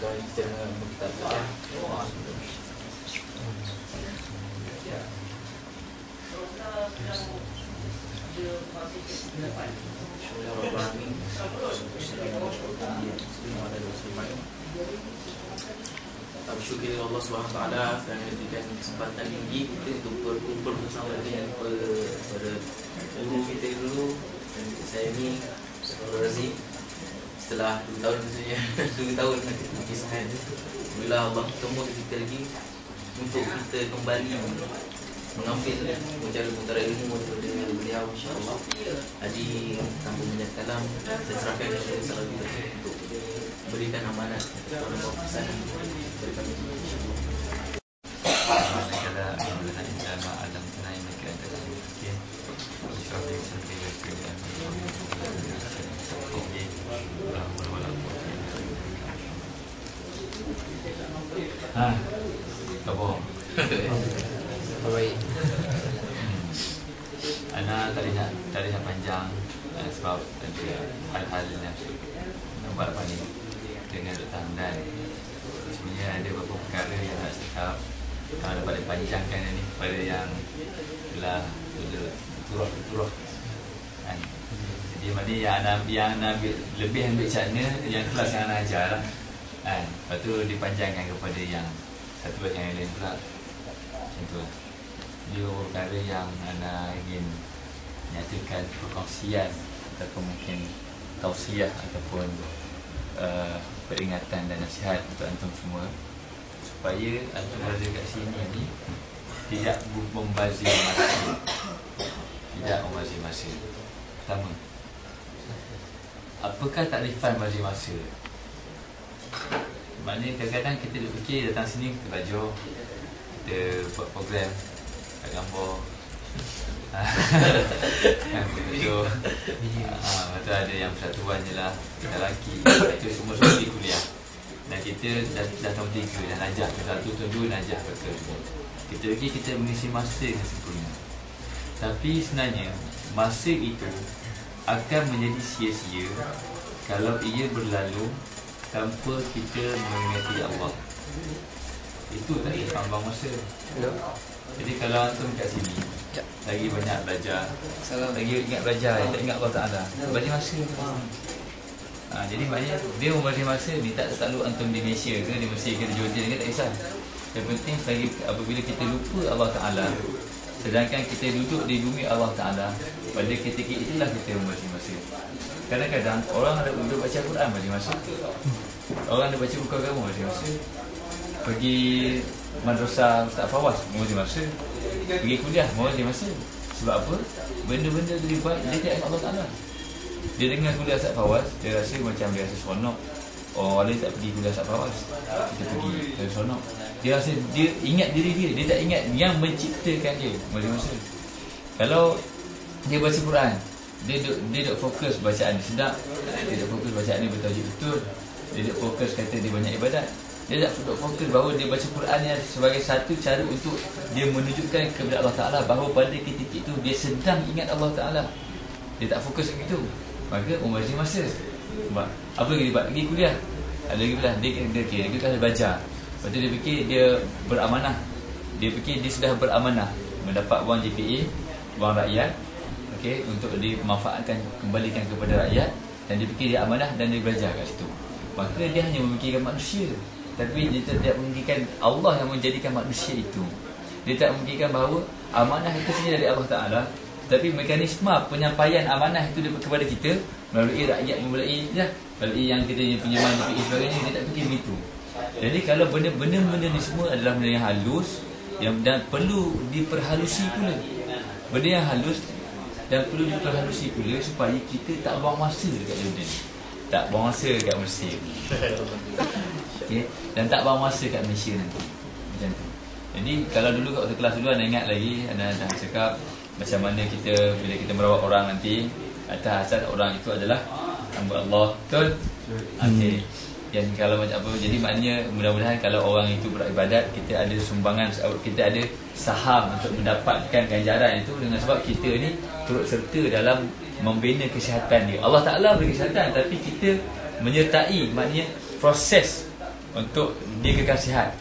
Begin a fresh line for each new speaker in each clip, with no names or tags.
Kalau kita kita belajar doa bersyukur Allah SWT kerana memberikan kesempatan tinggi kita untuk berkumpul bersama dengan pada guru kita dulu. Dan saya ni Saudara Razi setelah 2 tahun sebenarnya 2 tahun perpisahan. Alhamdulillah Allah bertemu kita lagi untuk kita kembali mengambil mutara ilmu daripada beliau, insya-Allah. Jadi tanpa banyak kalam, saya serahkan kepada salah satu untuk berikan amanat kepada pesanan dari kami, insya-Allah.
Segala amalan jama alam tunai mereka adalah mungkin insyaallah sampai ke apa?
Baik.
Ana tak nak panjang sebab ada hal-hal yang nampak apa ni dengan Dr. Hamdan. Sebenarnya ada beberapa perkara yang nak cakap. Kalau dapat dipanjangkan ni pada yang telah turah kan. Jadi mana yang ana ambil lebih ambil cakna yang kelas yang ana ajar lah kan. Lepas tu dipanjangkan kepada yang satu batch yang lain pula. Macam tu lah. Dia perkara yang ana ingin nyatakan perkongsian ataupun mungkin tausiah ataupun peringatan dan nasihat untuk antum semua supaya antum berada kat sini ni tidak membazir masa. Tidak membazir masa. Pertama, apakah takrifan bazir masa? Maknanya kadang-kadang kita duk fikir datang sini kita belajar, kita buat program kat gambar betul. Betul, ada yang persatuan je lah, kita lelaki, itu semua pergi kuliah. Dan kita dah tahun 3 dah najah, tahun 1, tahun 2 najah betul. Kita pergi, kita mengisi masa dengan sempurna. Tapi sebenarnya masa itu akan menjadi sia-sia kalau ia berlalu tanpa kita mengingati Allah. Itu tak ada tambang masa. Jadi kalau antum kat sini lagi banyak belajar, lagi ingat belajar, tak ingat Allah Ta'ala, bagi masa. Jadi maknanya dia membagi masa ni tak selalu antum di Malaysia ke, di Mesir ke, di Jordan ke, tak kisah. Yang penting selagi apabila kita lupa Allah Ta'ala, sedangkan kita duduk di bumi Allah Ta'ala, pada ketika itulah kita membagi masa. Kadang-kadang orang ada duduk baca Al-Quran bagi masa, orang ada baca buku agama bagi masa, pergi madrasah Ustaz Fawaz membagi masa, pergi kuliah membagi masa. Sebab apa? Benda-benda tu dibuat dia tak ingat Allah Ta'ala. Dia dengar kuliah Ustaz Fawaz, dia rasa macam dia rasa seronok. Orang lain tak pergi kuliah Ustaz Fawaz, kita pergi, dia seronok. Dia rasa dia ingat diri dia, dia tak ingat yang menciptakan dia membagi masa. Kalau dia baca Quran, dia duk fokus bacaan dia sedap, dia duk fokus bacaan dia bertajuk betul, dia duk fokus kata dia banyak ibadat. Dia tak duk fokus bahawa dia baca Quran ni sebagai satu cara untuk dia menunjukkan kepada Allah Ta'ala bahawa pada ketika itu dia sedang ingat Allah Ta'ala. Dia tak fokus ke itu, maka membazir masa. Sebab apa lagi dia buat? Pergi kuliah, ada lagi pula dia kan belajar. Lepas tu dia fikir dia beramanah, dia fikir dia sudah beramanah mendapat wang JPA, wang rakyat, okey, untuk dimanfaatkan, kembalikan kepada rakyat. Dan dia fikir dia amanah dan dia belajar kat situ. Maka dia hanya memikirkan manusia, tapi dia tidak memikirkan Allah yang menjadikan manusia itu. Dia tak memikirkan bahawa amanah itu sebenarnya dari Allah Ta'ala, tapi mekanisme penyampaian amanah itu kepada kita melalui rakyat, melalui yang kita pinjaman DPI sebagainya, dia tak fikir begitu. Jadi kalau benda-benda ni semua adalah benda yang halus dan perlu diperhalusi pula. Benda yang halus dan perlu diperhalusi pula supaya kita tak buang masa dekat Jordan, tak buang masa dekat Mesir, okay? Dan tak buang masa kat Malaysia nanti. Macam tu. Jadi kalau dulu kat waktu kelas dulu anda ingat lagi, anda dah cakap macam mana kita bila kita merawat orang nanti, atas asas orang itu adalah hamba Allah, betul? Okey. Dan kalau macam apa, jadi maknanya mudah-mudahan kalau orang itu beribadat, kita ada sumbangan, kita ada saham untuk mendapatkan ganjaran itu, dengan sebab kita ni turut serta dalam membina kesihatan dia. Allah Ta'ala beri kesihatan, tapi kita menyertai, maknanya proses
untuk dia kekal sihat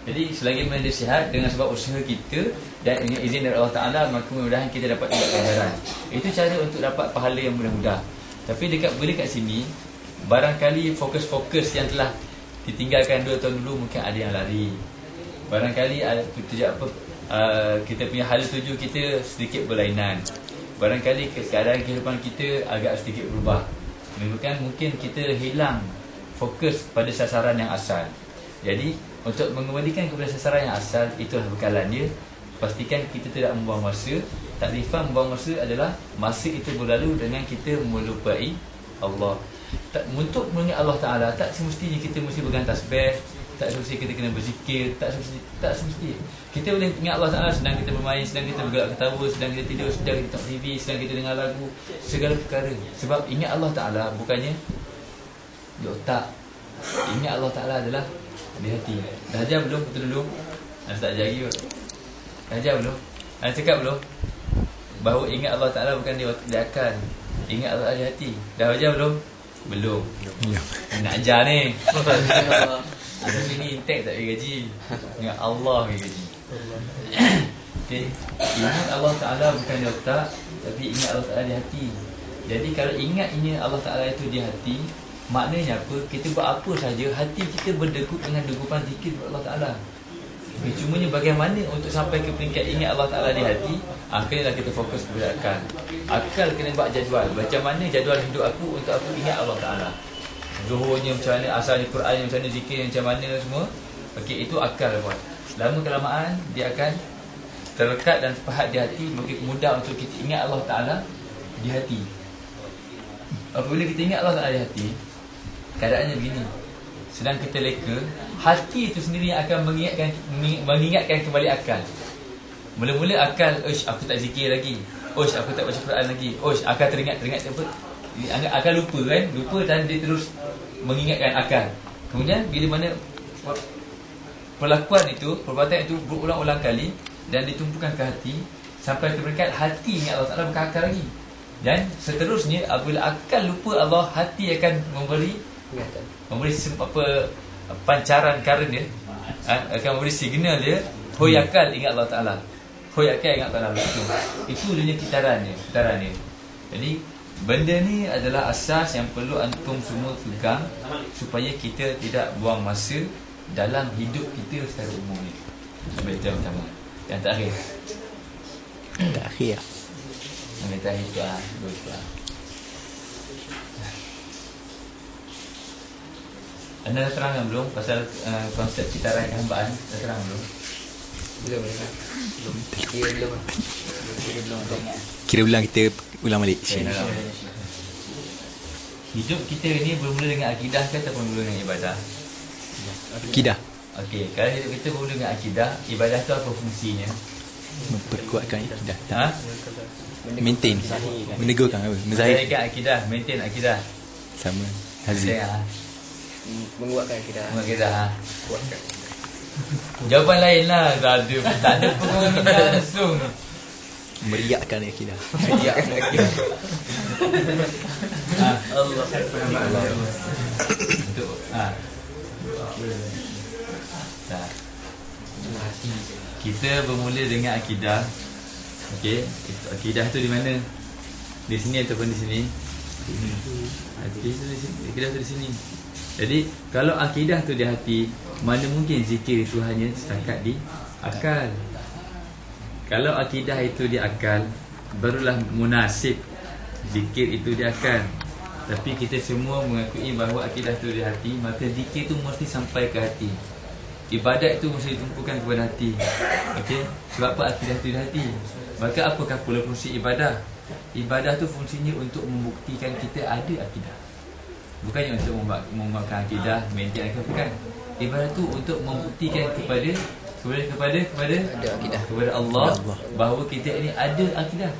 Jadi selagi mana dia sihat dengan sebab usaha kita dan dengan izin dari Allah Ta'ala, maka mudah-mudahan kita dapat juga ganjaran. Itu cara untuk dapat pahala yang mudah-mudah. Tapi bila kat sini, barangkali fokus-fokus yang telah ditinggalkan 2 tahun dulu mungkin ada yang lari. Barangkali kita punya hala tuju kita sedikit berlainan. Barangkali keadaan kehidupan kita agak sedikit berubah. Menyebabkan mungkin kita hilang fokus pada sasaran yang asal. Jadi untuk mengembalikan kepada sasaran yang asal, itulah bekalan dia. Pastikan kita tidak membuang masa. Takrifan membuang masa adalah masa itu berlalu dengan kita melupai Allah. Untuk mengingat Allah Ta'ala, tak semestinya kita mesti pegang tasbih, tak semestinya kita kena berzikir, tak semestinya. Kita boleh ingat Allah Ta'ala sedang kita bermain, sedang kita bergelak ketawa, sedang kita tidur, sedang kita tengok TV, sedang kita dengar lagu, segala perkara. Sebab ingat Allah Ta'ala bukannya di otak. Ingat Allah Ta'ala adalah di hati. Dah ajar belum? Betul dulu? Tak ajar lagi kot. Dah ajar belum? Anda cakap belum? Bahawa ingat Allah Ta'ala bukan di akal, ingat Allah di hati. Dah ajar belum? Belum. Nak ajar ni. Ada sini intek tak bagi gaji. Ingat Allah bagi gaji. Okay. Ingat Allah Ta'ala bukan di otak, tapi ingat Allah Ta'ala di hati. Jadi kalau ingat Allah Ta'ala itu di hati, maknanya apa? Kita buat apa saja, hati kita berdegup dengan degupan zikir kepada Allah Ta'ala. Cumanya bagaimana untuk sampai ke peringkat ingat Allah Ta'ala di hati, kenalah kita fokus kepada akal. Akal kena buat jadual. Macam mana jadual hidup aku untuk aku ingat Allah Ta'ala. Zuhurnya macam mana, asalnya Quran macam mana, zikir macam mana semua. Okey, itu akal buat. Lama kelamaan dia akan terlekat dan terpahat di hati. Mungkin mudah untuk kita ingat Allah Ta'ala di hati. Apabila kita ingat Allah Ta'ala di hati, keadaannya begini. Sedang kita leka, hati itu sendiri yang akan mengingatkan kembali akal. Mula-mula akal, aku tak zikir lagi, aku tak baca Quran lagi, akal teringat apa, akal lupa kan, lupa dan dia terus mengingatkan akal. Kemudian bila mana perlakuan itu, perbuatan itu berulang-ulang kali dan ditumpukan ke hati, sampai ke peringkat hati ingat Allah Ta'ala bukan akal lagi. Dan seterusnya, apabila akal lupa Allah, hati akan memberi pancaran current dia, akan memberi signal dia, hoi akal ingat Allah Ta'ala, hoi akal ingat Allah Ta'ala. Itu dunia kitaran dia. Jadi benda ni adalah asas yang perlu antum semua pegang supaya kita tidak buang masa dalam hidup kita secara umum ni. Sampai itu yang pertama. Yang terakhir yang terakhir tu Anda dah terangkan belum pasal konsep kitaran kehambaan? Dah terang belum? Belum.
Kira ulang, kita ulang balik.
Hidup kita ni bermula dengan akidah ke ataupun bermula dengan ibadah?
Akidah.
Okey, kalau hidup kita bermula dengan akidah, ibadah tu apa fungsinya?
Memperkuatkan akidah. Maintain. Meneguhkan apa?
Menzahirkan akidah, maintain akidah.
Sama. Hazir.
Menguatkan akidah.
Kuatkan. Jawapan lain lah. Tak ada penguatan langsung.
Meriakkan akidah.
Allah. Kita bermula dengan akidah. Okey, akidah tu di mana? Di sini ataupun di sini? Hati tu di sini. Akidah tu di sini. Jadi kalau akidah tu di hati, mana mungkin zikir itu hanya setakat di akal. Kalau akidah itu di akal, barulah munasib zikir itu di akal. Tapi kita semua mengakui bahawa akidah itu di hati, maka zikir itu mesti sampai ke hati. Ibadat itu mesti ditumpukan kepada hati. Okey, sebab apa akidah itu di hati? Maka apakah pula fungsi ibadah? Ibadah tu fungsinya untuk membuktikan kita ada akidah. Bukannya untuk memakan akidah, maintain akidah, bukan. Ibadah tu untuk membuktikan kepada Allah bahawa kita ini ada akidah.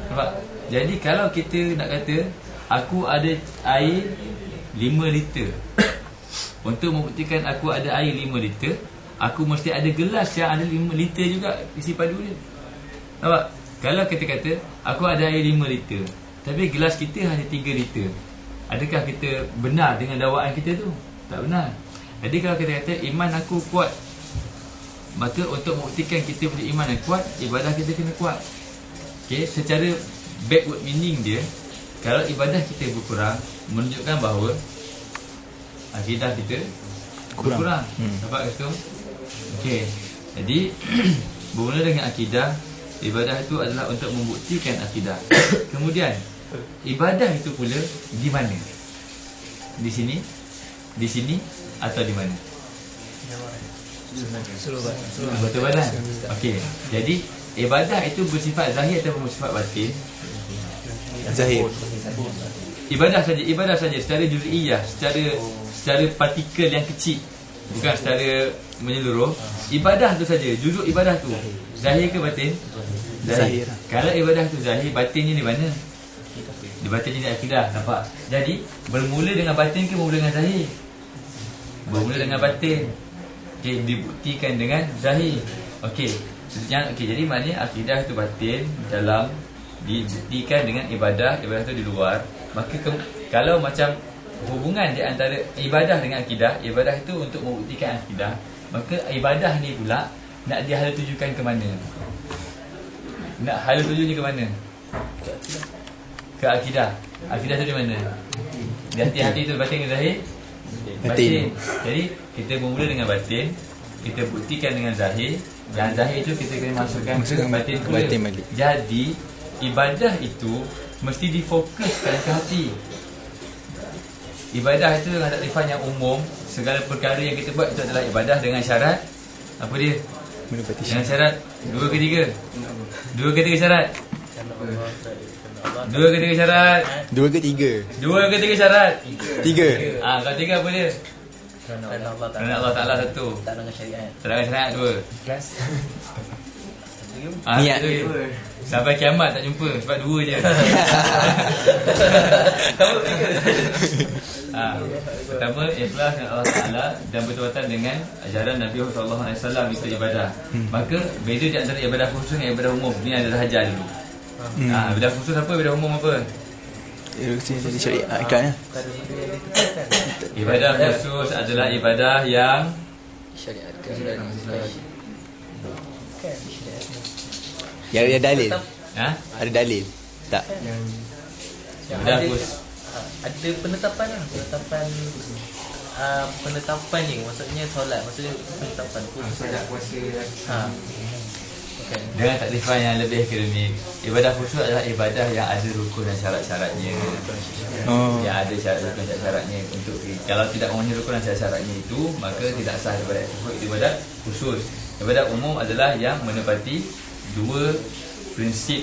Nampak? Jadi kalau kita nak kata aku ada air 5 liter, untuk membuktikan aku ada air 5 liter, aku mesti ada gelas yang ada 5 liter juga isi padu dia. Nampak? Kalau kita kata aku ada air 5 liter, tapi gelas kita hanya 3 liter, adakah kita benar dengan dakwaan kita tu? Tak benar. Jadi kalau kita kata iman aku kuat, maka untuk membuktikan kita punya iman yang kuat, ibadah kita kena kuat. Okey, secara backward meaning dia, kalau ibadah kita berkurang, menunjukkan bahawa akidah kita berkurang. Nampak itu? Okey. Jadi bermula dengan akidah, ibadah itu adalah untuk membuktikan akidah. Kemudian ibadah itu pula di mana? Di sini atau di mana? Betul badan. Okey. Jadi ibadah itu bersifat zahir atau bersifat batin?
Zahir.
Ibadah saja secara juz'iyah, secara partikel yang kecil, bukan secara menyeluruh. Ibadah tu saja, juzuk ibadah tu zahir ke batin? Zahir. Kalau ibadah tu zahir, batinnya di mana? Di batinnya di akidah, nampak? Jadi bermula dengan batin ke bermula dengan zahir? Bermula dengan batin. Okey, dibuktikan dengan zahir. Okey. Jadi maknanya akidah tu batin, dalam dibuktikan dengan ibadah tu di luar. Maka kalau macam hubungan di antara ibadah dengan akidah, ibadah itu untuk membuktikan akidah, maka ibadah ni pula nak dihala tujukan ke mana? Nak hala tujunya ke mana? Ke akidah. Akidah tu di mana? Di hati-hati tu, batin ke zahir? Batin. Jadi kita bermula dengan batin, kita buktikan dengan zahir. Yang zahir itu kita kena masukkan ke batin pula. Jadi ibadah itu mesti difokuskan ke hati. Ibadah itu dengan takrifan yang umum, segala perkara yang kita buat itu adalah ibadah dengan syarat apa dia? Dengan syarat 2 ke 3? 2 ke 3 syarat? 2 ke 3 syarat?
2 ke 3?
2 ke 3 syarat?
3.
Kalau 3 apa dia? Kerana Allah Ta'ala satu,
tak dengan syariat.
tak dengan syariat 2.
Ikhlas.
Niat.
Sampai kiamat tak jumpa, sebab 2 je. Pertama, ikhlas dengan Allah Ta'ala dan bertepatan dengan ajaran Nabi SAW, itu ibadah. Maka beza di antara ibadah khusus dengan ibadah umum. Ini adalah hajar dulu. Ibadah khusus apa, ibadah umum apa?
Jadi syariat ikatnya.
Ibadah khusus adalah ibadah yang
yang ada dalil.
Ada
dalil. Tak.
ibadah khusus.
Ada penetapan lah, penetapan ni, maksudnya solat, maksudnya penetapan puasa. Okay.
Dengan takrifan yang lebih akademik, ibadah khusyuk adalah ibadah yang ada rukun dan syarat-syaratnya. Yang ada syarat-syarat dan syarat-syaratnya. Untuk kalau tidak memenuhi rukun dan syarat-syaratnya itu, maka tidak sah ibadah tersebut. Ibadah khusus. Ibadah umum adalah yang menepati 2 prinsip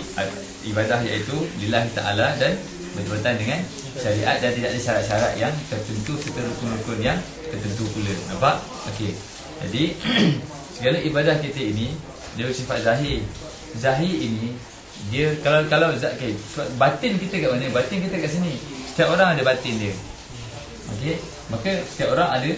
ibadah, iaitu lillahi ta'ala dan bertepatan dengan syariat, dan tidak ada syarat-syarat yang tertentu serta rukun-rukun yang tertentu pula. Nampak? Okey. Jadi segala ibadah kita ini dia bersifat zahir. Zahir ini dia kalau okay, batin kita kat mana? Batin kita kat sini. Setiap orang ada batin dia. Okey. Maka setiap orang ada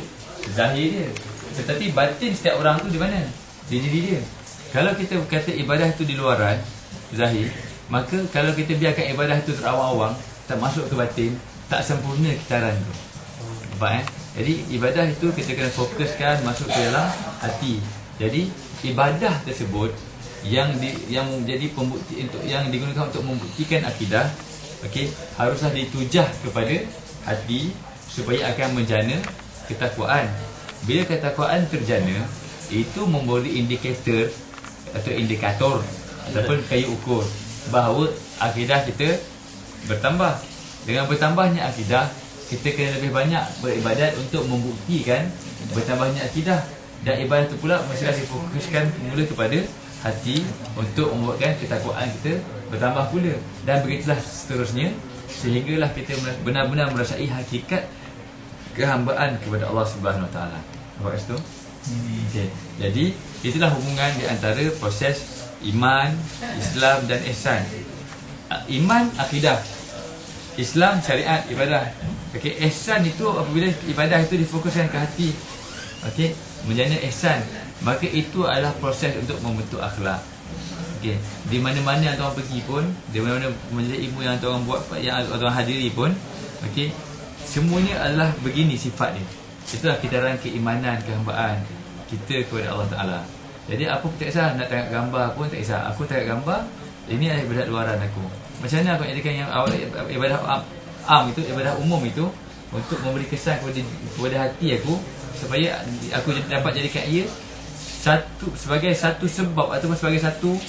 zahir dia. Tetapi batin setiap orang tu di mana? Di diri dia. Kalau kita kata ibadah tu di luaran zahir, maka kalau kita biarkan ibadah tu terawang-awang, tak masuk ke batin, tak sempurna kitaran tu. Nampak Jadi ibadah itu kita kena fokuskan masuk ke dalam hati. Jadi ibadah tersebut yang menjadi pembukti yang digunakan untuk membuktikan akidah, okey, haruslah ditujah kepada hati supaya akan menjana ketakwaan. Bila ketakwaan terjana, itu memberi indikator ataupun kayu ukur bahawa akidah kita bertambah. Dengan bertambahnya akidah, kita kena lebih banyak beribadat untuk membuktikan bertambahnya akidah. Dan ibadah itu pula mestilah difokuskan mula kepada hati untuk membuatkan ketakwaan kita bertambah pula. Dan begitulah seterusnya, sehinggalah kita benar-benar merasai hakikat kehambaan kepada Allah Subhanahu Wa Taala. Nampak itu? Okay. Jadi itulah hubungan di antara proses iman, Islam dan ihsan. Iman akidah, Islam syariat ibadah. Okey, ihsan itu apabila ibadah itu difokuskan ke hati. Okey, menjana ihsan, maka itu adalah proses untuk membentuk akhlak. Okey, di mana-mana yang tuan pergi pun, di mana-mana majlis ilmu yang tuan buat, yang tuan hadiri pun, okey, semuanya adalah begini sifat dia. Itulah kitaran keimanan, kehambaan kita kepada Allah Ta'ala. Jadi apa pun tak kisah, nak tengok gambar pun tak kisah. Aku tengok gambar, ini adalah ibadat luaran aku. Macam mana aku nak jadikan yang awal ibadah itu, ibadah umum itu, untuk memberi kesan kepada hati aku, supaya aku dapat jadikan ia sebagai satu sebab ataupun sebagai satu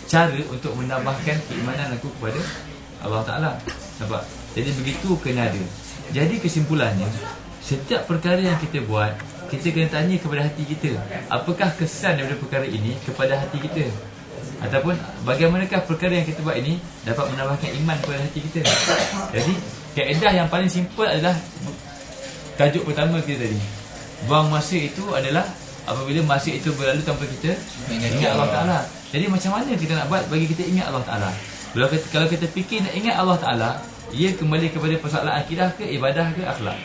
cara untuk menambahkan keimanan aku kepada Allah Ta'ala. Nampak? Jadi begitu kena ada. Jadi kesimpulannya, setiap perkara yang kita buat, kita kena tanya kepada hati kita, apakah kesan daripada perkara ini kepada hati kita, ataupun bagaimanakah perkara yang kita buat ini dapat menambahkan iman kepada hati kita. Jadi kaedah yang paling simple adalah tajuk pertama kita tadi. Buang masa itu adalah apabila masa itu berlalu tanpa kita ingat Allah Ta'ala. Jadi macam mana kita nak buat bagi kita ingat Allah Ta'ala? Kalau kita fikir nak ingat Allah Ta'ala, ia kembali kepada persoalan akidah ke, ibadah ke, akhlak?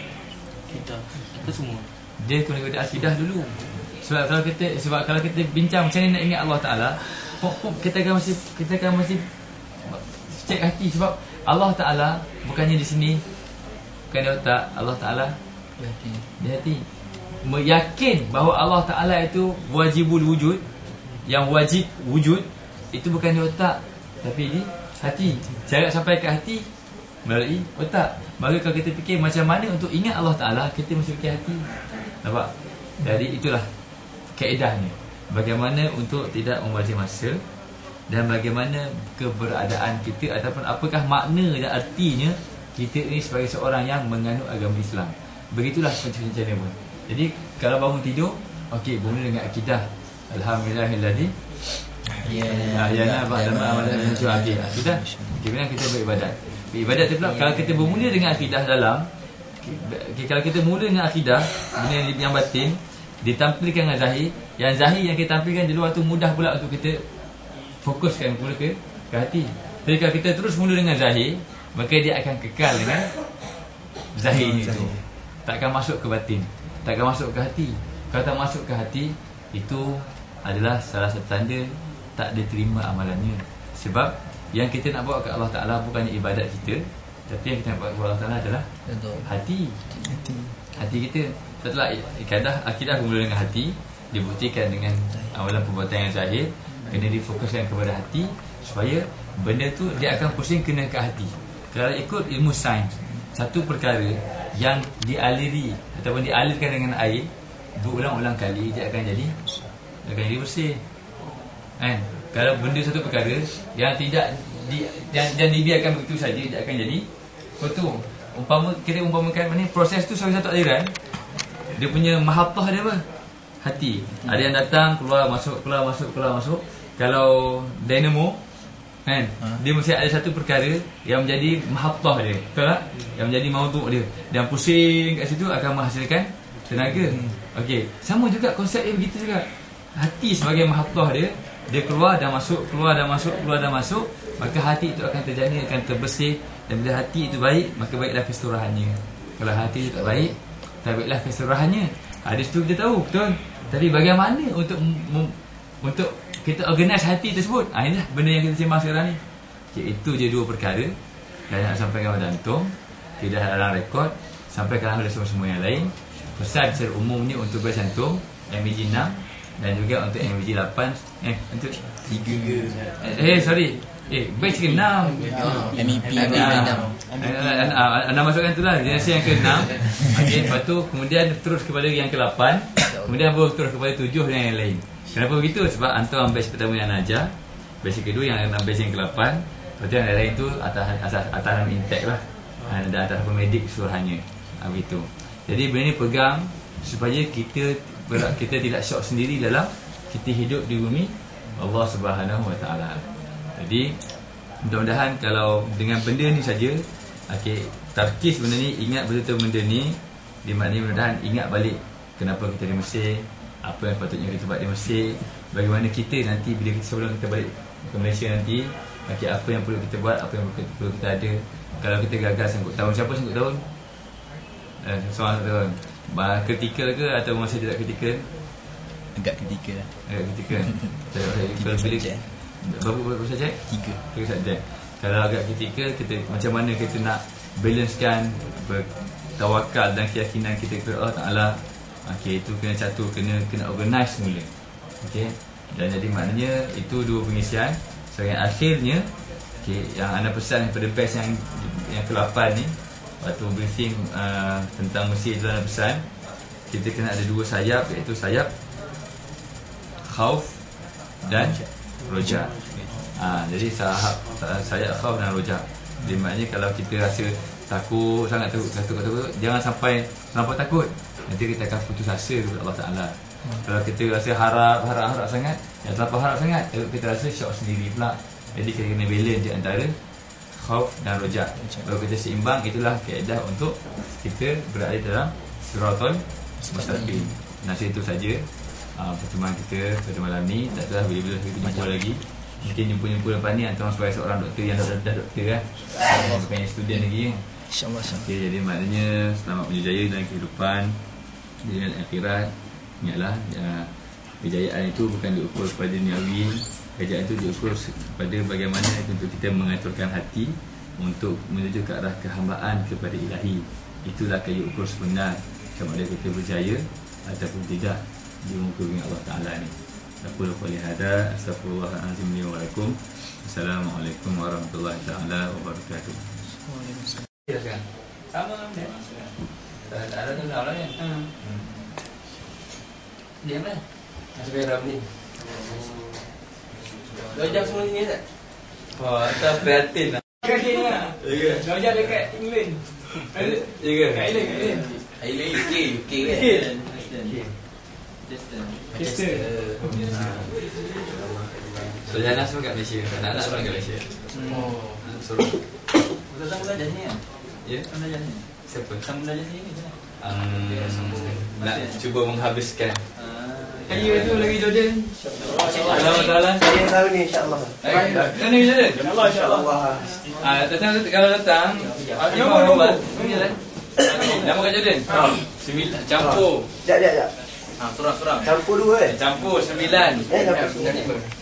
Kita semua.
Dia kembali kepada akidah dulu. Sebab kalau kita bincang macam mana nak ingat Allah Ta'ala, kita akan masih cek hati. Sebab Allah Ta'ala bukannya di sini, bukan di otak. Allah Ta'ala di hati. Meyakin bahawa Allah Ta'ala itu wajibul wujud, yang wajib wujud, itu bukan di otak, tapi di hati. Cara sampai ke hati melalui otak. Maka kalau kita fikir macam mana untuk ingat Allah Ta'ala, kita mesti fikir hati. Nampak? Jadi itulah kaedahnya. Bagaimana untuk tidak membazir masa, dan bagaimana keberadaan kita, ataupun apakah makna dan artinya kita ini sebagai seorang yang menganut agama Islam. Begitulah pencapaian pun. Jadi kalau bangun tidur, okey, bermula dengan akidah. Alhamdulillahilladzi ahyana ba'da ma amatana. Okey, akidah. Kemudian kita beribadat. Ibadat tu pula, kalau kita bermula dengan akidah dalam, kalau kita mula dengan akidah, benda yang batin ditampilkan dengan zahir, yang zahir yang kita tampilkan di luar tu mudah pula untuk kita fokuskan pula ke hati. Jadi kalau kita terus mula dengan zahir, maka dia akan kekal dengan zahir itu, takkan masuk ke batin, takkan masuk ke hati. Kalau tak masuk ke hati, itu adalah salah satu tanda tak diterima amalannya. Sebab yang kita nak bawa ke Allah Ta'ala bukannya ibadat kita, tapi yang kita nak bawa ke Allah Ta'ala adalah hati kita. Setelah akidah bermula dengan hati, dibuktikan dengan amalan perbuatan yang zahir, kena difokuskan kepada hati, supaya benda tu dia akan pusing kena ke hati. Kalau ikut ilmu sains, satu perkara yang dialiri ataupun dialirkan dengan air berulang-ulang kali, dia akan jadi bersih. Kalau benda satu perkara yang tidak dibiarkan begitu saja, dia akan jadi kotor. Kita umpamakan ni, proses tu sebagai satu aliran, dia punya mahattah dia apa? Hati. Ada yang datang, keluar masuk. Kalau dynamo kan, dia mesti ada satu perkara yang menjadi mahattah dia, betul tak? Yang menjadi maudhu' dia, dan pusing kat situ akan menghasilkan tenaga. Okey, sama juga konsep dia begitu juga. Hati sebagai mahattah dia, dia keluar dan masuk, maka hati itu akan terjana, akan terbersih. Dan bila hati itu baik, maka baiklah kesurahannya. Kalau hati itu tak baik, tak baiklah kesurahannya. Hadis tu kita tahu, betul. Tapi bagaimana untuk kita organize hati tersebut? Inilah benda yang kita sembang sekarang ni. Okay, itu je dua perkara yang nak sampaikan kepada antum. Tidak dalam rekod, sampaikan kepada semua-semua yang lain. Pesan secara umumnya untuk bagi antum MBG 6 dan juga untuk MBG 8. Untuk 3. Sorry. Batch ke-6
MEP 6.
Anda masukkan tu lah, generasi yang ke-6. Okay, lepas tu kemudian terus kepada yang ke-8, kemudian baru terus kepada 7 dan yang lain. Kenapa begitu? Sebab antum batch pertama yang ajar, batch kedua yang batch yang ke-8, lepas tu yang lain tu atas intek lah, ada atas pemedik suruhannya. Begitu. Jadi benda ni pegang supaya kita tidak syok sendiri dalam kita hidup di bumi Allah Subhanahu Wa Taala. Jadi mudah-mudahan kalau dengan benda ni saja, okey, tarkis benda ni, ingat betul-betul benda ni, di maknanya mudah-mudahan ingat balik kenapa kita di Mesir, apa yang patutnya kita buat di Mesir, bagaimana kita nanti bila sebelum kita balik ke Malaysia nanti, okey, apa yang perlu kita buat, apa yang perlu kita ada. Kalau kita gagal sangkut tahun, siapa sangkut tahun? Soalan tahun. Kritikal ke atau masih tidak kritikal?
Agak kritikal lah.
Agak kritikal. Kalau bila berapa subjek? 3 subjek. Kalau agak kritikal, kita macam mana kita nak balancekan tawakal dan keyakinan kita kepada Allah Taala. Okey, itu kena catur, kena organize semula. Okey. Dan jadi maknanya itu dua pengisian. So yang akhirnya, okey, yang anda pesan kepada batch yang ke-8 ni, waktu briefing tentang Mesir itu anda pesan, kita kena ada dua sayap, iaitu sayap khauf dan roja. Jadi sayap khauf dan roja. Jadi maknanya kalau kita rasa takut, sangat takut, jangan sampai terlampau takut. Nanti kita akan putus asa kepada Allah Ta'ala. Kalau kita rasa harap sangat, yang terlampau harap sangat, kita rasa syok sendiri pula. Jadi kita kena balance di antara khauf dan roja. Kalau kita seimbang, itulah kaedah untuk kita berada dalam siratal mustaqim. Nasi itu saja pertemuan kita pada malam ni. Tak tahu bila-bila kita jumpa lagi. Mungkin jumpa lepas ni antara seorang doktor yang dah doktor kan. Bukan student lagi kan.
InsyaAllah.
Okay, jadi maknanya selamat berjaya dalam kehidupan, dunia dan akhirat. Ingatlah, kejayaan itu bukan diukur kepada duniawi. Kejayaan itu diukur kepada bagaimana untuk kita mengaturkan hati untuk menuju ke arah kehambaan kepada ilahi. Itulah kaya ukur sebenar sama ada kita berjaya ataupun tidak di muka bumi Allah Ta'ala ni. Aku qouli hadza, astaghfirullahalazim li wa lakum. Assalamualaikum warahmatullahi taala wabarakatuh.
Silakan. Sama dia. Ada tu dah lah kan. Dia mana? Masuk ke dalam ni. 2 jam semua sini tak? Wah, tak prihatin lah.
Kaki ni lah.
Ya ke?
Jauh-jauh dekat England.
Ya ke?
Kat England.
UK kan?
Kristen.
So Jana semua kat Malaysia. Anak-anak semua kat Malaysia. Suruh.
Kita belajar sini kan?
Ya?
Kita belajar sini.
Siapa?
Kita belajar sini kan?
Nak cuba menghabiskan.
Kaya tu lagi Jordan.
Allah
Saya tahu ni insya-Allah.
Mana ni Jordan?
Allah insya-Allah.
Kalau datang, nombor.
Nama kat Jordan? 9 campur.
Jap.
Surah.
Campur dua kan?
Campur 9.
Campur 9.